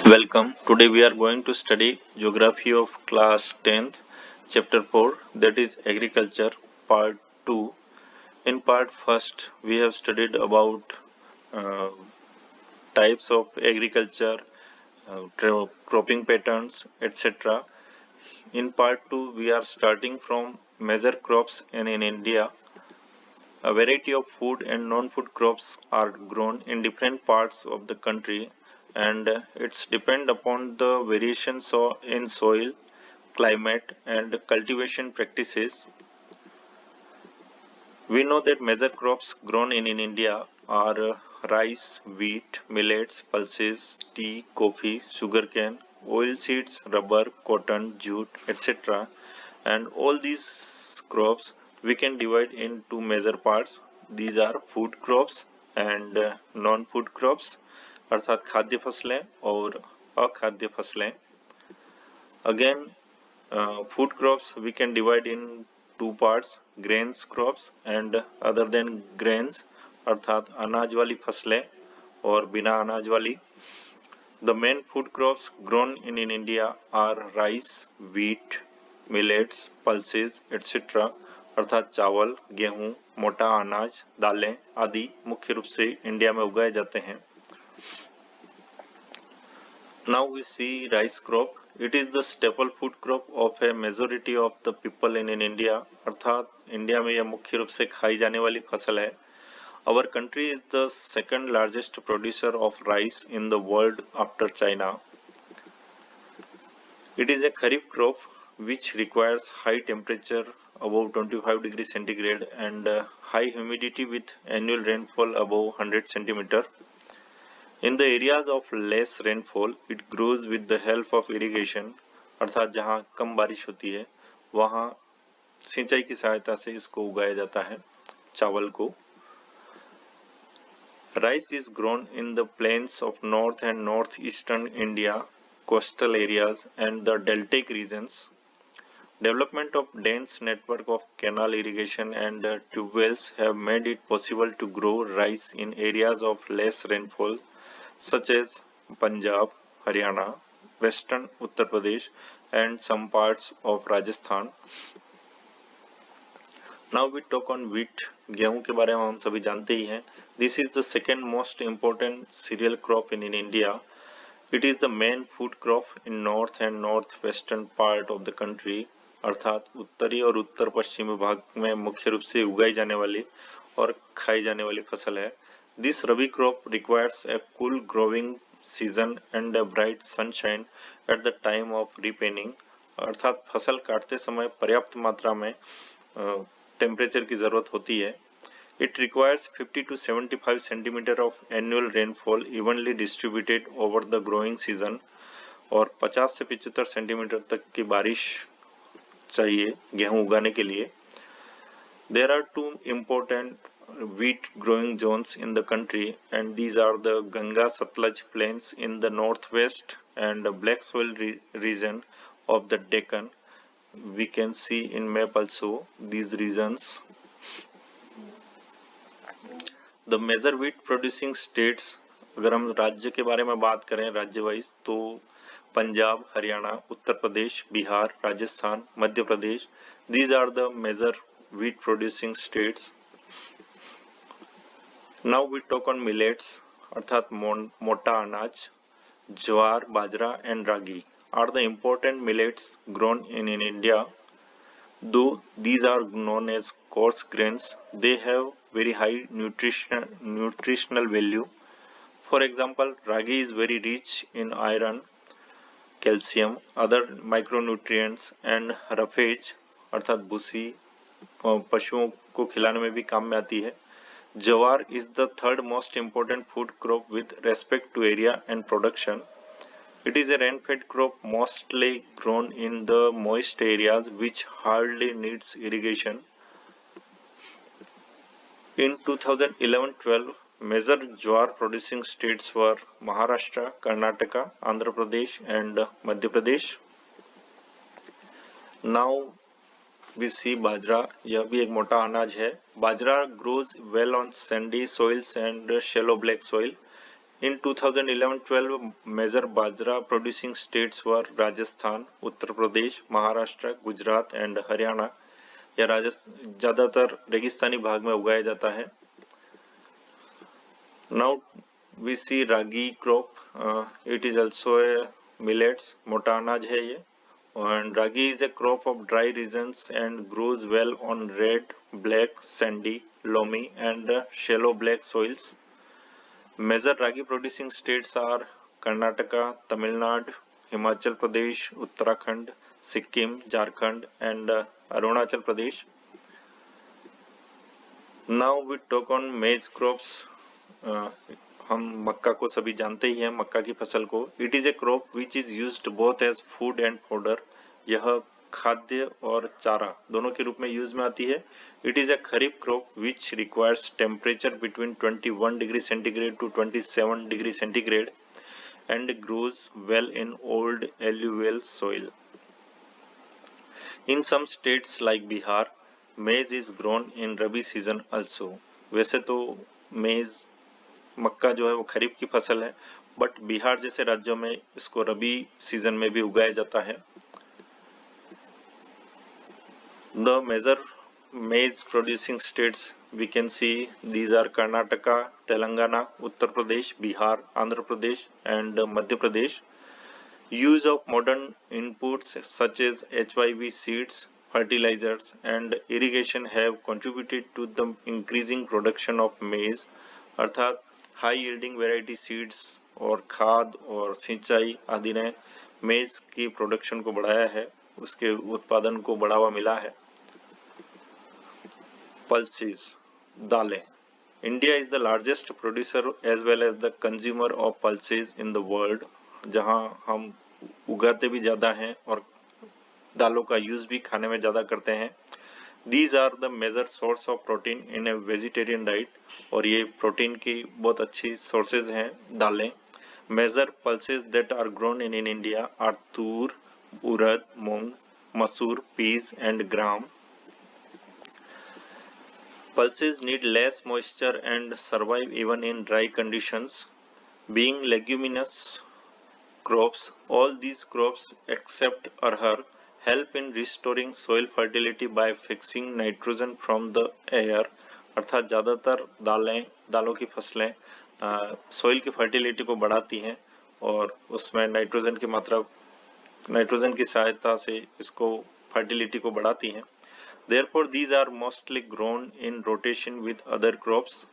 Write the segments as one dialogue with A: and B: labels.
A: Welcome. Today we are going to study Geography of class 10th, chapter 4, that is Agriculture, part 2. In part first, we have studied about uh, types of agriculture, cropping patterns, etc. In part 2, we are starting from major crops in India. A variety of food and non-food crops are grown in different parts of the country, and it's depend upon the variations in soil, climate and cultivation practices. We know that major crops grown in India are rice, wheat, millets, pulses, tea, coffee, sugarcane, oilseeds, rubber, cotton, jute, etc. And all these crops we can divide in two major parts. These are food crops and non-food crops, अर्थात खाद्य फसलें और अखाद्य फसलें. Again, food crops we can divide in two parts, grains crops and other than grains, अर्थात अनाज वाली फसलें और बिना अनाज वाली. The main food crops grown in India are rice, wheat, millets, pulses, etc. अर्थात चावल, गेहूं, मोटा अनाज, दालें आदि मुख्य रूप से इंडिया में उगाए जाते हैं. Now we see rice crop. It is the staple food crop of a majority of the people in India. अर्थात इंडिया में यह मुख्य रूप से खाई जाने वाली फसल है. Our country is the second largest producer of rice in the world after China. It is a kharif crop which requires high temperature above 25 degrees centigrade and high humidity with annual rainfall above 100 centimeter. In the areas of less rainfall, it grows with the help of irrigation. अर्थात जहाँ कम बारिश होती है वहाँ सिंचाई की सहायता से इसको उगाया जाता है चावल को. Rice is grown in the plains of north and northeastern India, coastal areas and the deltaic regions. Development of dense network of canal irrigation and tube wells have made it possible to grow rice in areas of less rainfall such as Punjab, Haryana, western Uttar Pradesh and some parts of Rajasthan. Now we talk on wheat. गेहूं के बारे में हम सभी जानते ही हैं. This is the second most important cereal crop in India. It is the main food crop in north and northwestern part of the country. अर्थात उत्तरी और उत्तर पश्चिमी भाग में मुख्य रूप से उगाई जाने वाली और खाई जाने वाली फसल है. This rabi crop requires a cool growing season and a bright sunshine at the time of repairing. अर्थात फसल काटते समय पर्याप्त मात्रा में टेम्परेचर की जरूरत होती है. It requires 50 to 75 centimeter of annual rainfall evenly distributed over the growing season और 50 से 75 सेंटीमीटर तक की बारिश चाहिए गेहूं उगाने के लिए. There are two important wheat growing zones in the country and these are the Ganga Satluj plains in the northwest and the black soil region of the Deccan. We can see in map also these regions. The major wheat producing states, अगर हम राज्य के बारे में बात करें राज्य wise तो Punjab, Haryana, Uttar Pradesh, Bihar, Rajasthan, Madhya Pradesh. These are the major wheat producing states. Now we talk on millets, अर्थात मोटा अनाज. ज्वार, बाजरा and ragi are the important millets grown in India. Though these are known as coarse grains, they have very high nutritional value. For example, ragi is very rich in iron, calcium, other micronutrients and roughage अर्थात भूसी पशुओं को खिलाने में भी काम में आती है. Jawar is the third most important food crop with respect to area and production. It is a rain-fed crop mostly grown in the moist areas which hardly needs irrigation. In 2011-12, major jawar producing states were Maharashtra, Karnataka, Andhra Pradesh and Madhya Pradesh. Now we see बाजरा. यह भी एक मोटा अनाज है. बाजरा grows well on sandy soils and shallow black soil. In 2011-12, major bajra producing states were Rajasthan, Uttar Pradesh, Maharashtra, Gujarat and Haryana. यह राजस्थान ज्यादातर रेगिस्तानी भाग में उगाया जाता है. Now we see ragi crop. It is also a millets, मोटा अनाज है ये. And ragi is a crop of dry regions and grows well on red, black, sandy, loamy and shallow black soils. Major ragi producing states are Karnataka, Tamil Nadu, Himachal Pradesh, Uttarakhand, Sikkim, Jharkhand and Arunachal Pradesh. Now we talk on maize crops. हम मक्का को सभी जानते ही हैं, मक्का की फसल को. It is a crop which is used both as food and fodder. यह खाद्य और चारा दोनों के रूप में यूज में आती है. It is a kharif crop which requires temperature between 21 degree centigrade to 27 degree centigrade and grows well in old alluvial soil. In some states like Bihar, maize is grown in rabi season also. वैसे तो मेज मक्का जो है वो खरीफ की फसल है, बट बिहार जैसे राज्यों में इसको रबी सीजन में भी उगाया जाता है. The major maize producing states we can see these are Karnataka, Telangana, Uttar Pradesh, Bihar, Andhra Pradesh and Madhya Pradesh. Use of modern inputs such as HYV seeds, fertilizers and irrigation have contributed to the increasing production of maize. अर्थात high yielding variety seeds और खाद और सिंचाई आदि ने मेज की production को बढ़ाया है, उसके उत्पादन को बढ़ावा मिला है. पल्सेस, दालें. India is the largest producer as well as the consumer of pulses in the world. जहां हम उगाते भी ज्यादा हैं और दालों का यूज भी खाने में ज्यादा करते हैं. These are the major source of protein in a vegetarian diet. और ये प्रोटीन की बहुत अच्छी सोर्सेज हैं दालें. Major pulses that are grown in India are tur, urad, मूंग, मसूर, peas and gram. Pulses need less moisture and survive even in dry conditions. Being leguminous crops, all these crops except arhar help in restoring soil fertility by fixing nitrogen from the air. अर्थात ज़्यादातर दालों की फसलें soil की fertility को बढ़ाती हैं और उसमें नाइट्रोजन की सहायता से इसको फर्टिलिटी को बढ़ाती हैं. Therefore, these are mostly grown in rotation with other crops.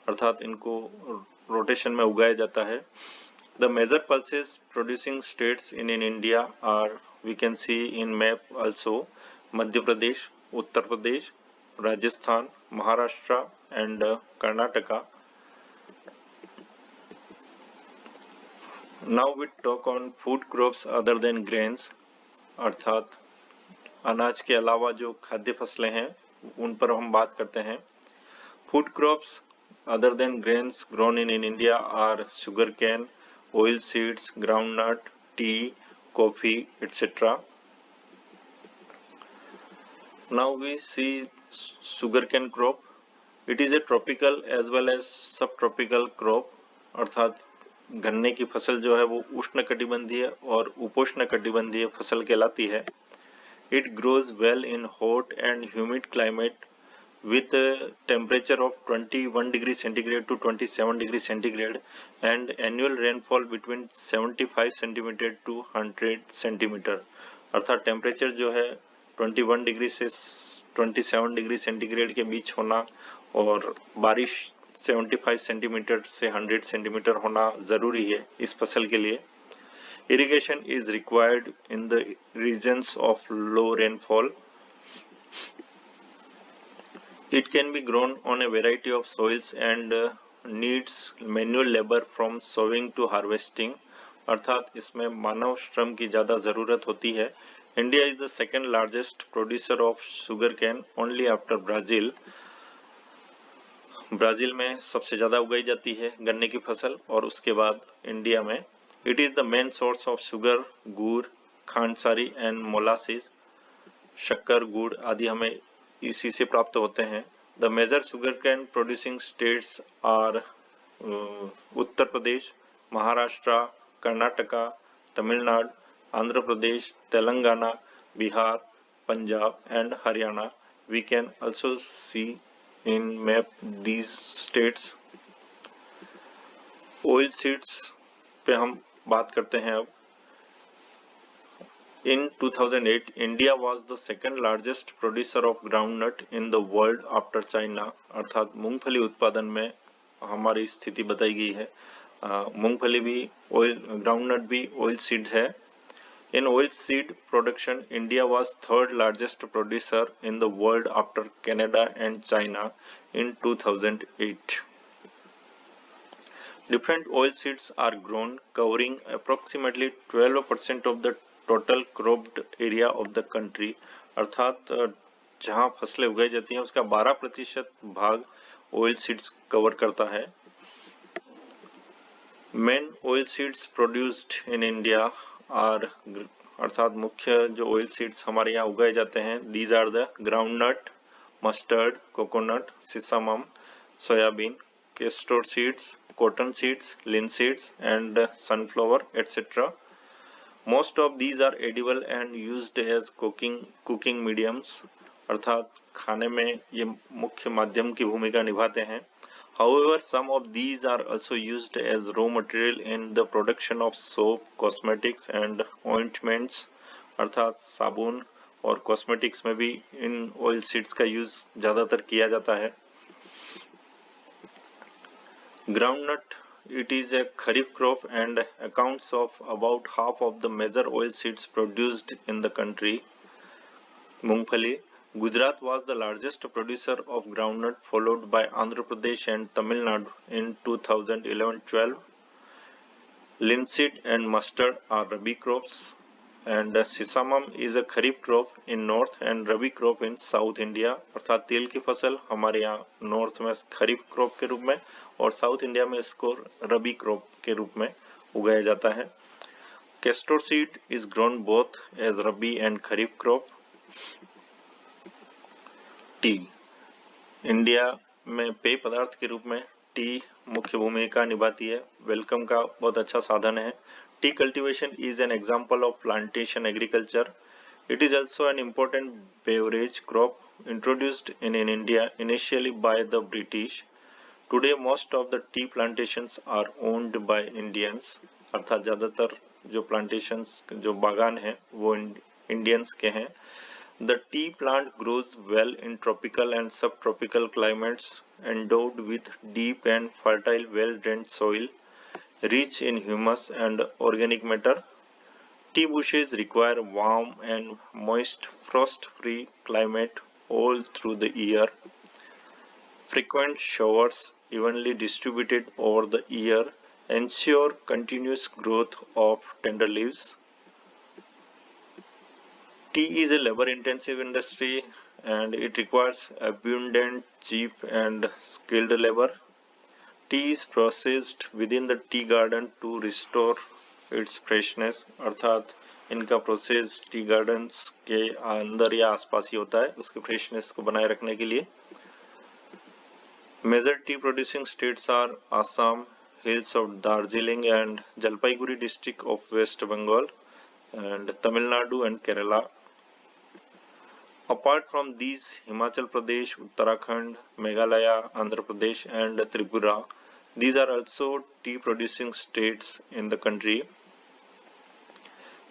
A: अर्थात इनको रोटेशन में उगाया जाता है. The major pulses producing states in India are, we can see in map also, Madhya Pradesh, Uttar Pradesh, Rajasthan, Maharashtra and Karnataka. Now we talk on food crops other than grains. अर्थात अनाज के अलावा जो खाद्य फसलें हैं उन पर हम बात करते हैं. Food crops other than grains grown in India are sugarcane, oil seeds, groundnut, tea, coffee, etc. Now we see sugarcane crop. It is a tropical as well as subtropical crop. अर्थात गन्ने की फसल जो है वो उष्णकटिबंधीय और उपोष्णकटिबंधीय फसल कहलाती है. It grows well in hot and humid climate with a temperature of 21 degree centigrade to 27 degree centigrade and annual rainfall between 75 centimeter to 100 centimeter. अर्थात टेम्परेचर जो है 21 डिग्री से 27 डिग्री सेंटीग्रेड के बीच होना और बारिश 75 सेंटीमीटर से 100 सेंटीमीटर होना जरूरी है इस फसल के लिए. Irrigation is required in the regions of low rainfall. It can be grown on a variety of soils and needs manual labor from sowing to harvesting. अर्थात इसमें मानव श्रम की ज़्यादा ज़रूरत होती है. India is the second largest producer of sugarcane only after Brazil. Brazil में सबसे ज़्यादा उगाई जाती है गन्ने की फसल और उसके बाद इंडिया में. It is the main source of sugar, गुड़, खांडसारी and molasses. शक्कर, गुड़ आदि हमें इसी से प्राप्त होते हैं. The major sugarcane producing states are Uttar Pradesh, Maharashtra, Karnataka, Tamil Nadu, Andhra Pradesh, Telangana, Bihar, Punjab and Haryana. We can also see in map these states. Oil seeds पे हम बात करते हैं अब. In 2008, India was the second largest producer of groundnut in the world after China. अर्थात मूंगफली उत्पादन में हमारी स्थिति बताई गई है. मूंगफली भी ऑयल, ग्राउंडनट भी ऑयल सीड है. In oilseed production, India was third largest producer in the world after Canada and China in 2008. Different oilseeds are grown, covering approximately 12% of the total cropped area of the country. अर्थात जहां फसलें उगाई जाती हैं उसका 12% भाग oilseeds cover करता है. Main oilseeds produced in India are अर्थात मुख्य जो ऑयल सीड्स हमारे यहाँ उगाए जाते हैं, these are the groundnut, mustard, coconut, sesamum, soyabean, castor seeds, cotton seeds, linseeds and sunflower etcetera. Most of these are edible and used as cooking mediums. अर्थात खाने में ये मुख्य माध्यम की भूमिका निभाते हैं. However, some of these are also used as raw material in the production of soap, cosmetics and ointments. अर्थात साबुन और कॉस्मेटिक्स में भी इन ऑयल सीड्स का यूज ज्यादातर किया जाता है. Groundnut, it is a kharif crop and accounts of about half of the major oil seeds produced in the country. मूंगफली. Gujarat was the largest producer of groundnut, followed by Andhra Pradesh and Tamil Nadu in 2011-12. Linseed and mustard are rabi crops, and sisamam is a kharif crop in north and rabi crop in South India. अर्थात तेल की फसल हमारे यहाँ north में खरीफ crop के रूप में और साउथ इंडिया में इसको रबी क्रॉप के रूप में उगाया जाता है. Castor seed is grown both as rabi and kharif crop. T. India में पेय पदार्थ के रूप में टी मुख्य भूमिका निभाती है. वेलकम का बहुत अच्छा साधन है. Tea cultivation is an example of plantation agriculture. It is also an important beverage crop introduced in India initially by the British. Today most of the tea plantations are owned by Indians. अर्थात ज्यादातर जो plantations, जो बागान हैं वो Indians के हैं. The tea plant grows well in tropical and subtropical climates, endowed with deep and fertile well-drained soil, rich in humus and organic matter. Tea bushes require warm and moist, frost-free climate all through the year. Frequent showers, evenly distributed over the year, ensure continuous growth of tender leaves. Tea is a labor-intensive industry and it requires abundant, cheap and skilled labor. Tea is processed within the tea garden to restore its freshness. अर्थात इनका process tea gardens के अंदर या आसपास ही होता है उसके freshness को बनाए रखने के लिए. Major tea producing states are Assam, hills of Darjeeling and Jalpaiguri district of West Bengal, and Tamil Nadu and Kerala. Apart from these, Himachal Pradesh, Uttarakhand, Meghalaya, Andhra Pradesh and Tripura, these are also tea producing states in the country.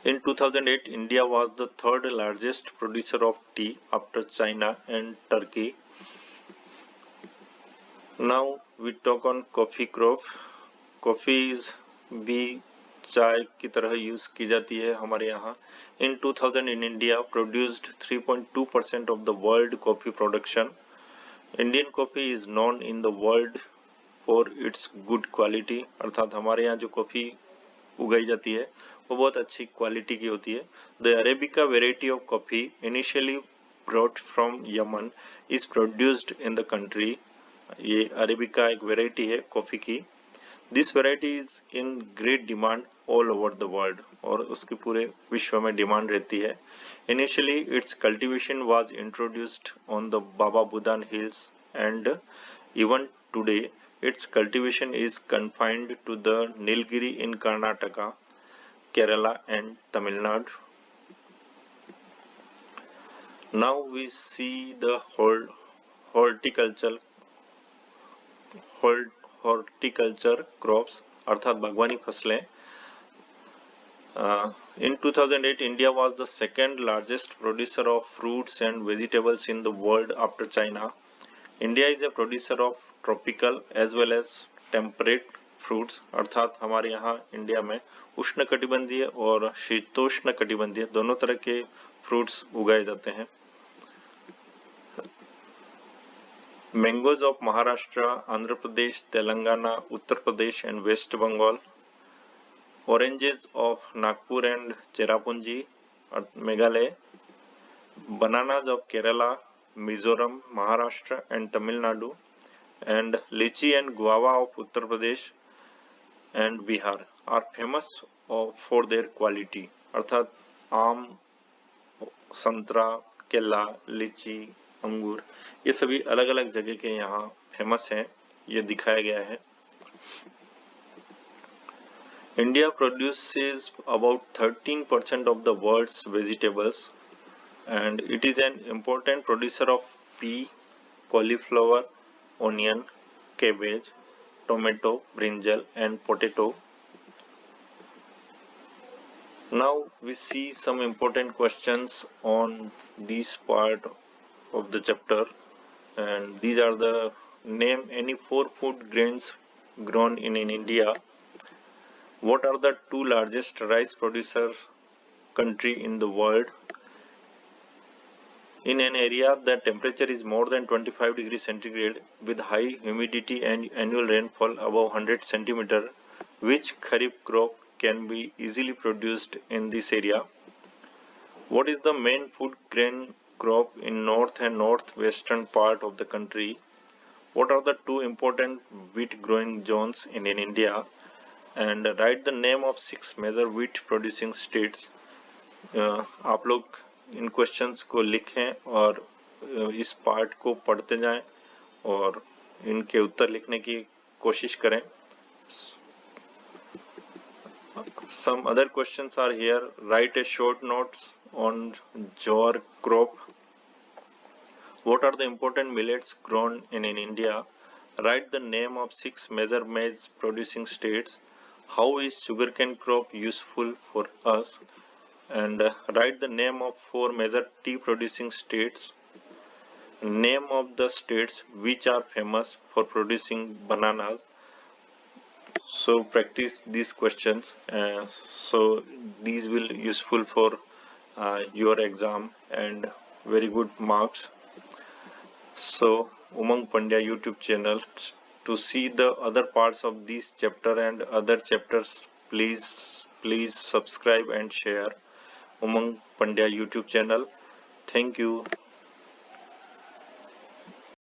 A: In 2008, India was the third largest producer of tea after China and Turkey. Now we talk on coffee crop. Coffee is भी चाय की तरह use की जाती है हमारे यहाँ. In 2000 in India produced 3.2% of the world coffee production. Indian coffee is known in the world for its good quality. अर्थात हमारे यहाँ जो कॉफी उगाई जाती है वो बहुत अच्छी क्वालिटी की होती है. The Arabica variety of coffee initially brought from Yemen is produced in the country. ये अरेबिका एक वेराइटी है कॉफी की. This variety is in great demand all over the world और उसकी पूरे विश्व में डिमांड रहती है. Initially, its cultivation was introduced on the Baba Budan Hills and even today Its cultivation is confined to the Nilgiri in Karnataka, Kerala and Tamil Nadu. Now we see the horticulture horticulture crops अर्थात बागवानी फसलें. In 2008, India was the second largest producer of fruits and vegetables in the world after China. India is a producer of tropical as well as temperate fruits. अर्थात हमारे यहाँ India में उष्णकटिबंधीय और शीतोष्ण कटिबंधीय दोनों तरह के फ्रूट्स उगाए जाते हैं. Mangoes of Maharashtra, Andhra Pradesh, Telangana, Uttar Pradesh and West Bengal. Oranges of Nagpur and Cherrapunji, Meghalaya. Bananas of Kerala, Mizoram, Maharashtra and Tamil Nadu. And lychee and guava of Uttar Pradesh and Bihar are famous for their quality. अर्थात आम, संतरा, केला, लीची, अंगूर ये सभी अलग अलग जगह के यहाँ फेमस हैं. ये दिखाया गया है. India produces about 13% of the world's vegetables and it is an important producer of pea, cauliflower, onion, cabbage, tomato, brinjal and potato. Now we see some important questions on this part of the chapter, and these are the name any 4 food grains grown in India. What are the 2 largest rice producer country in the world? In an area the temperature is more than 25 degrees centigrade with high humidity and annual rainfall above 100 centimeter, which kharif crop can be easily produced in this area? What is the main food grain crop in north and northwestern part of the country? What are the 2 important wheat growing zones in India? And write the name of 6 major wheat producing states. आप लोग इन questions को लिखें और इस part को पढ़ते जाएं और इनके उत्तर लिखने की कोशिश करें. Some other questions are here. Write a short notes on jowar crop. What are the important millets grown in India? Write the name of 6 major maize producing states. How is sugarcane crop useful for us? And write the name of 4 major tea producing states. Name of the states which are famous for producing bananas. So practice these questions. So these will useful for your exam and very good marks. So Umang Pandya YouTube channel. To see the other parts of this chapter and other chapters, please subscribe and share Umang Pandya YouTube channel. Thank you.